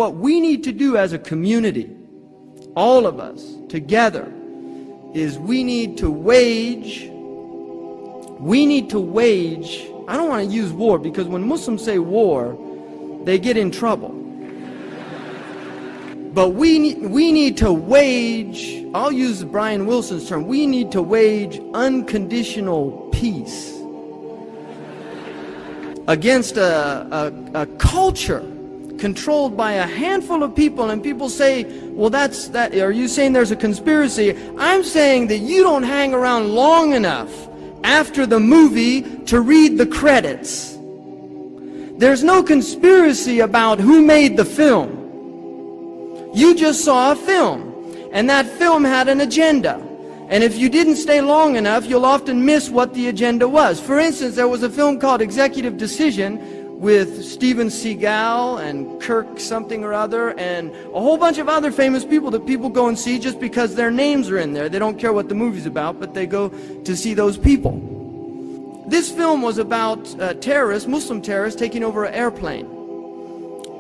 what we need to do as a community, all of us together, is we need to wage, I don't want to use war, because when Muslims say war, they get in trouble. But we need to wage, I'll use Brian Wilson's term, we need to wage unconditional peace against a culture controlled by a handful of people. And people say, well, are you saying there's a conspiracy? I'm saying that you don't hang around long enough after the movie to read the credits. There's no conspiracy about who made the film. You just saw a film, and that film had an agenda. And if you didn't stay long enough, you'll often miss what the agenda was. For instance, there was a film called Executive Decision with Steven Seagal and Kirk something or other and a whole bunch of other famous people that people go and see just because their names are in there. They don't care what the movie's about, but they go to see those people. This film was about terrorists, Muslim terrorists, taking over an airplane.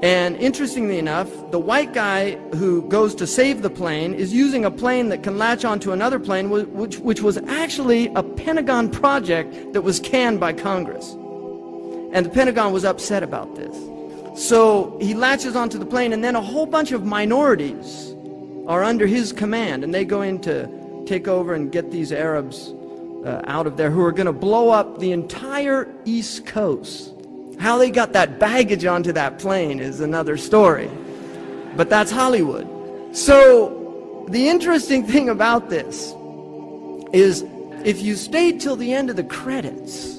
And interestingly enough, the white guy who goes to save the plane is using a plane that can latch onto another plane, which was actually a Pentagon project that was canned by Congress. And the Pentagon was upset about this. So he latches onto the plane, and then a whole bunch of minorities are under his command, and they go in to take over and get these Arabs out of there who are going to blow up the entire East Coast. How they got that baggage onto that plane is another story. But that's Hollywood. So the interesting thing about this is if you stayed till the end of the credits,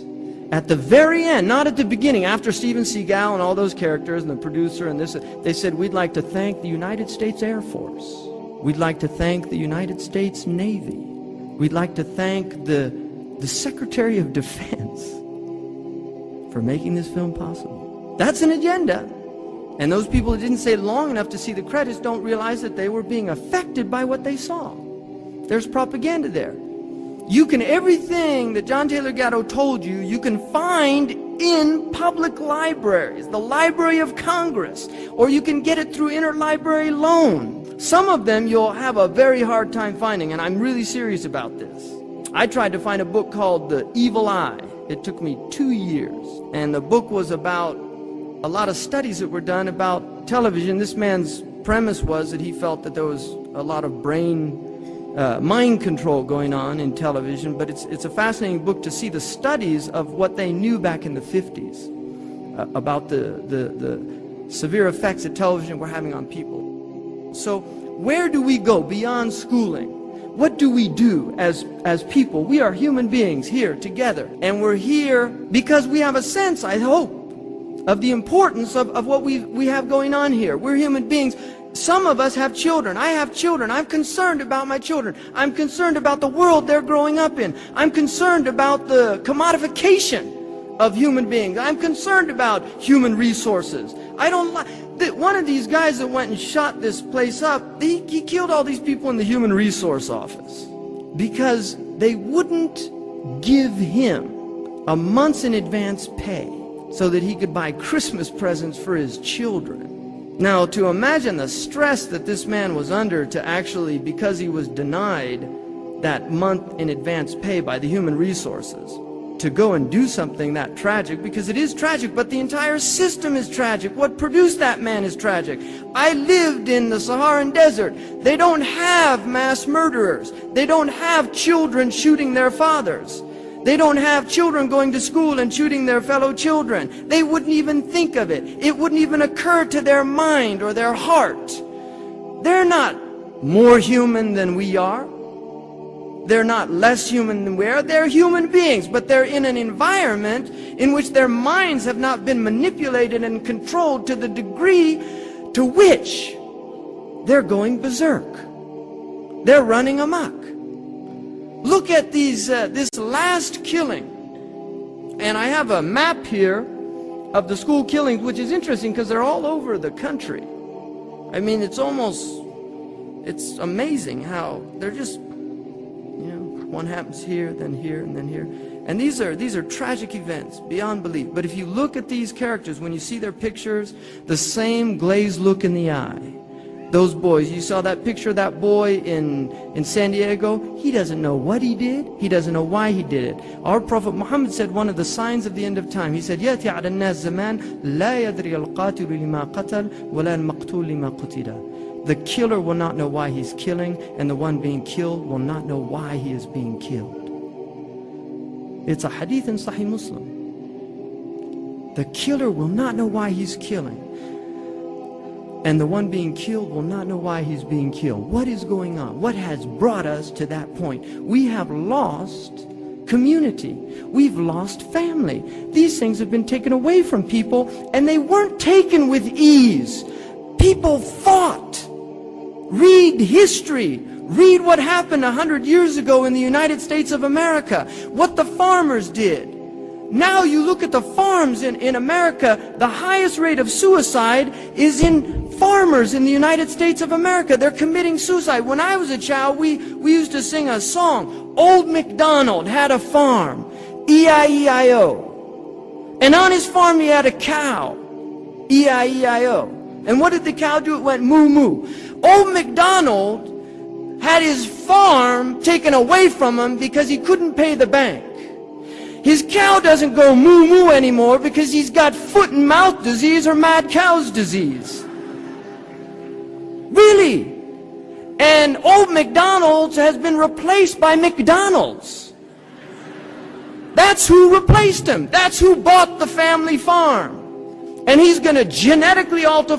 at the very end, not at the beginning, after Steven Seagal and all those characters and the producer and this, they said, we'd like to thank the United States Air Force. We'd like to thank the United States Navy. We'd like to thank the Secretary of Defense for making this film possible. That's an agenda. And those people that didn't stay long enough to see the credits don't realize that they were being affected by what they saw. There's propaganda there. Everything that John Taylor Gatto told you, you can find in public libraries, the Library of Congress, or you can get it through interlibrary loan. Some of them you'll have a very hard time finding, and I'm really serious about this. I tried to find a book called The Evil Eye. It took me 2 years. And the book was about a lot of studies that were done about television. This man's premise was that he felt that there was a lot of mind control going on in television, but it's a fascinating book to see the studies of what they knew back in the 50s about the severe effects that television were having on people. So where do we go beyond schooling? What do we do as people? We are human beings here together, and we're here because we have a sense, I hope, of the importance of what we have going on here. We're human beings. Some of us have children. I have children. I'm concerned about my children. I'm concerned about the world they're growing up in. I'm concerned about the commodification of human beings. I'm concerned about human resources. I don't like one of these guys that went and shot this place up. He killed all these people in the human resource office because they wouldn't give him a month's in advance pay so that he could buy Christmas presents for his children. Now, to imagine the stress that this man was under to actually, because he was denied that month in advance pay by the human resources, to go and do something that tragic, because it is tragic, but the entire system is tragic. What produced that man is tragic. I lived in the Saharan desert. They don't have mass murderers. They don't have children shooting their fathers. They don't have children going to school and shooting their fellow children. They wouldn't even think of it. It wouldn't even occur to their mind or their heart. They're not more human than we are. They're not less human than we are. They're human beings, but they're in an environment in which their minds have not been manipulated and controlled to the degree to which they're going berserk. They're running amok. Look at this last killing. And I have a map here of the school killings, which is interesting because they're all over the country. I mean, it's amazing how they're just, one happens here, then here, and then here. And these are tragic events beyond belief. But if you look at these characters, when you see their pictures, the same glazed look in the eye. Those boys, you saw that picture of that boy in San Diego. He doesn't know what he did. He doesn't know why he did it. Our Prophet Muhammad said one of the signs of the end of time. He said, يَأْتِي عَلَى النَّاسِ زَمَانٍ لَا يَدْرِي الْقَاتِلُ لِمَا قَتَلْ وَلَا الْمَقْتُولُ لِمَا قُتِلَ. The killer will not know why he's killing, and the one being killed will not know why he is being killed. It's a hadith in Sahih Muslim. The killer will not know why he's killing, and the one being killed will not know why he's being killed. What is going on? What has brought us to that point? We have lost community. We've lost family. These things have been taken away from people, and they weren't taken with ease. People fought. Read history. Read what happened 100 years ago in the United States of America. What the farmers did. Now you look at the farms in America, the highest rate of suicide is in farmers in the United States of America. They're committing suicide. When I was a child, we used to sing a song. Old MacDonald had a farm, E-I-E-I-O. And on his farm he had a cow, E-I-E-I-O. And what did the cow do? It went moo-moo. Old MacDonald had his farm taken away from him because he couldn't pay the bank. His cow doesn't go moo-moo anymore because he's got foot and mouth disease or mad cow's disease. Really. And old McDonald's has been replaced by McDonald's. That's who replaced him. That's who bought the family farm. And he's going to genetically alter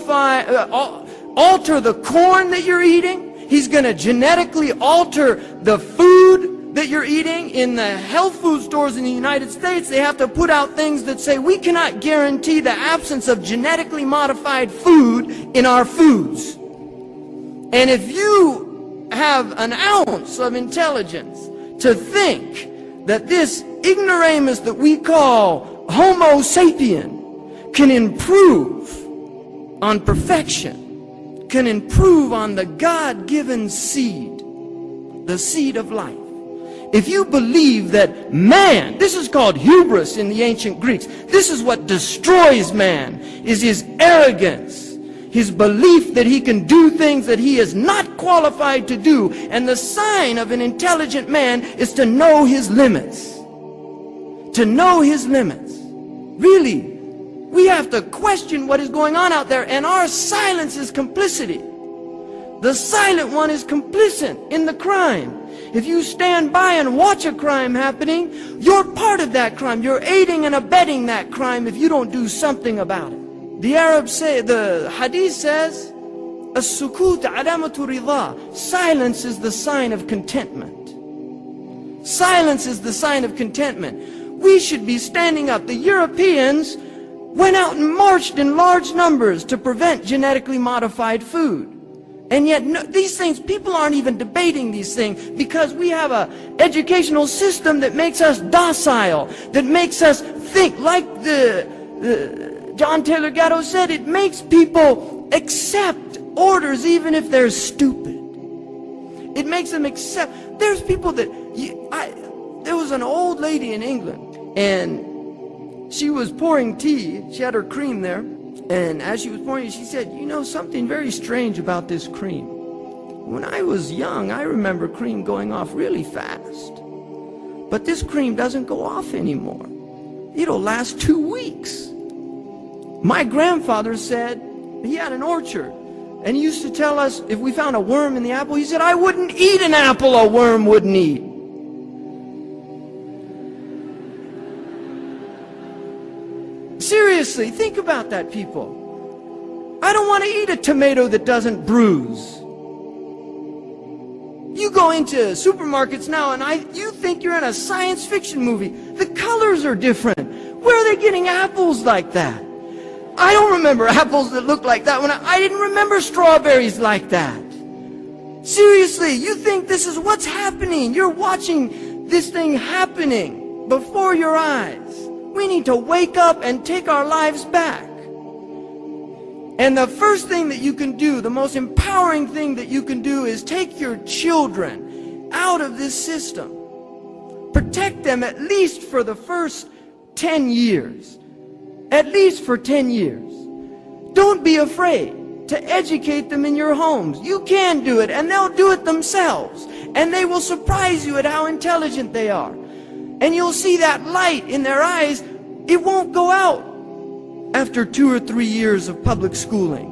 the corn that you're eating. He's going to genetically alter the food that you're eating. In the health food stores in the United States, they have to put out things that say we cannot guarantee the absence of genetically modified food in our foods. And if you have an ounce of intelligence to think that this ignoramus that we call Homo sapien can improve on perfection, can improve on the God-given seed, the seed of life. If you believe that man, this is called hubris in the ancient Greeks, this is what destroys man, is his arrogance, his belief that he can do things that he is not qualified to do. And the sign of an intelligent man is to know his limits. To know his limits. Really, we have to question what is going on out there, and our silence is complicity. The silent one is complicit in the crime. If you stand by and watch a crime happening, you're part of that crime. You're aiding and abetting that crime if you don't do something about it. The Arabs say, the hadith says, as-sukut alamatu ridha. Silence is the sign of contentment. Silence is the sign of contentment. We should be standing up. The Europeans went out and marched in large numbers to prevent genetically modified food. And yet these things, people aren't even debating these things because we have an educational system that makes us docile, that makes us think. Like John Taylor Gatto said, it makes people accept orders even if they're stupid. It makes them accept. There's people that, there was an old lady in England, and she was pouring tea. She had her cream there. And as she was pouring it, she said, you know something very strange about this cream. When I was young, I remember cream going off really fast. But this cream doesn't go off anymore. It'll last 2 weeks. My grandfather said he had an orchard, and he used to tell us if we found a worm in the apple, he said, I wouldn't eat an apple a worm wouldn't eat. Seriously, think about that, people. I don't want to eat a tomato that doesn't bruise. You go into supermarkets now and you think you're in a science fiction movie. The colors are different. Where are they getting apples like that? I don't remember apples that look like that. I didn't remember strawberries like that. Seriously, you think this is what's happening. You're watching this thing happening before your eyes. We need to wake up and take our lives back. And the first thing that you can do, the most empowering thing that you can do, is take your children out of this system. protect them at least for the first 10 years. At least for 10 years. Don't be afraid to educate them in your homes. You can do it, and they'll do it themselves. And they will surprise you at how intelligent they are. And you'll see that light in their eyes. It won't go out after 2 or 3 years of public schooling.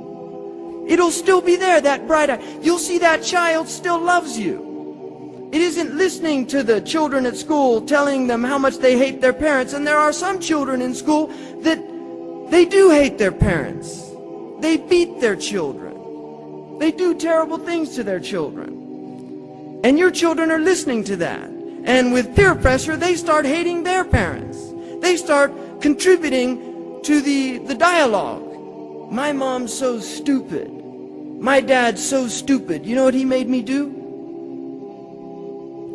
It'll still be there, that bright eye. You'll see that child still loves you. It isn't listening to the children at school telling them how much they hate their parents. And there are some children in school that they do hate their parents. They beat their children. They do terrible things to their children. And your children are listening to that. And with peer pressure, they start hating their parents. They start contributing to the dialogue. My mom's so stupid. My dad's so stupid. You know what he made me do?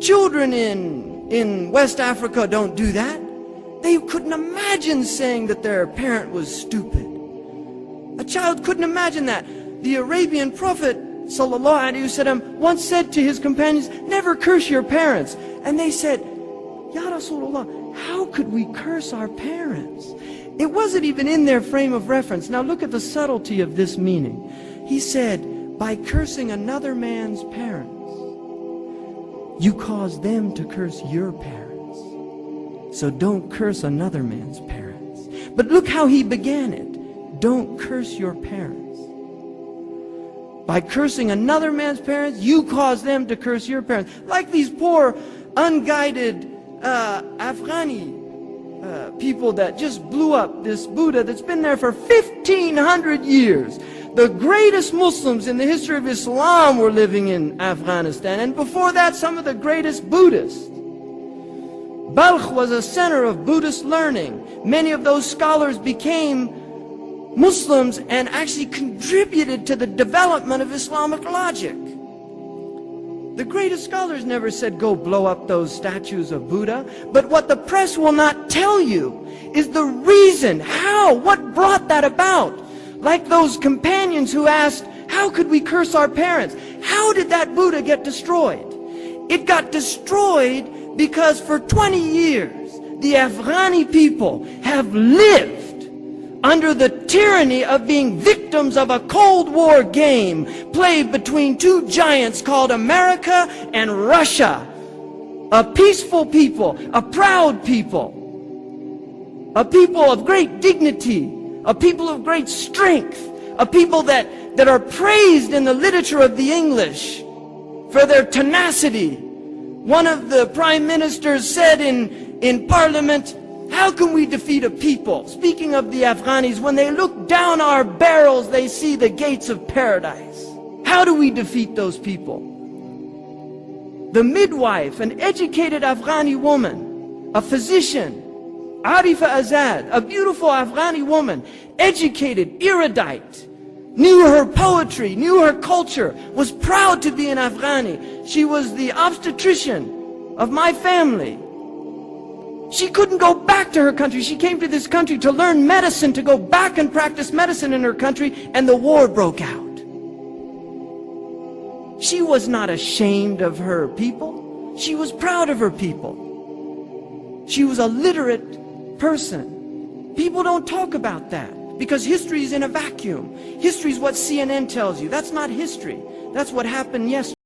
Children in West Africa don't do that. They couldn't imagine saying that their parent was stupid. A child couldn't imagine that. The Arabian Prophet ﷺ once said to his companions, never curse your parents. And they said, Ya Rasulullah, how could we curse our parents? It wasn't even in their frame of reference. Now look at the subtlety of this meaning. He said, by cursing another man's parents, you cause them to curse your parents. So don't curse another man's parents. But look how he began it. Don't curse your parents. By cursing another man's parents, you cause them to curse your parents. Like these poor, unguided Afghani people that just blew up this Buddha that's been there for 1,500 years. The greatest Muslims in the history of Islam were living in Afghanistan. And before that, some of the greatest Buddhists. Balkh was a center of Buddhist learning. Many of those scholars became Muslims and actually contributed to the development of Islamic logic. The greatest scholars never said, go blow up those statues of Buddha. But what the press will not tell you is the reason, how, what brought that about. Like those companions who asked, how could we curse our parents? How did that Buddha get destroyed? It got destroyed because for 20 years, the Afghani people have lived under the tyranny of being victims of a Cold War game played between two giants called America and Russia. A peaceful people, a proud people, a people of great dignity, a people of great strength, a people that are praised in the literature of the English for their tenacity. One of the prime ministers said in Parliament, how can we defeat a people, speaking of the Afghanis, when they look down our barrels, they see the gates of paradise? How do we defeat those people? The midwife, an educated Afghani woman, a physician, Arifa Azad, a beautiful Afghani woman, educated, erudite, knew her poetry, knew her culture, was proud to be an Afghani. She was the obstetrician of my family. She couldn't go back to her country. She came to this country to learn medicine, to go back and practice medicine in her country, and the war broke out. She was not ashamed of her people. She was proud of her people. She was a literate person. People don't talk about that because history is in a vacuum. History is what CNN tells you. That's not history. That's what happened yesterday.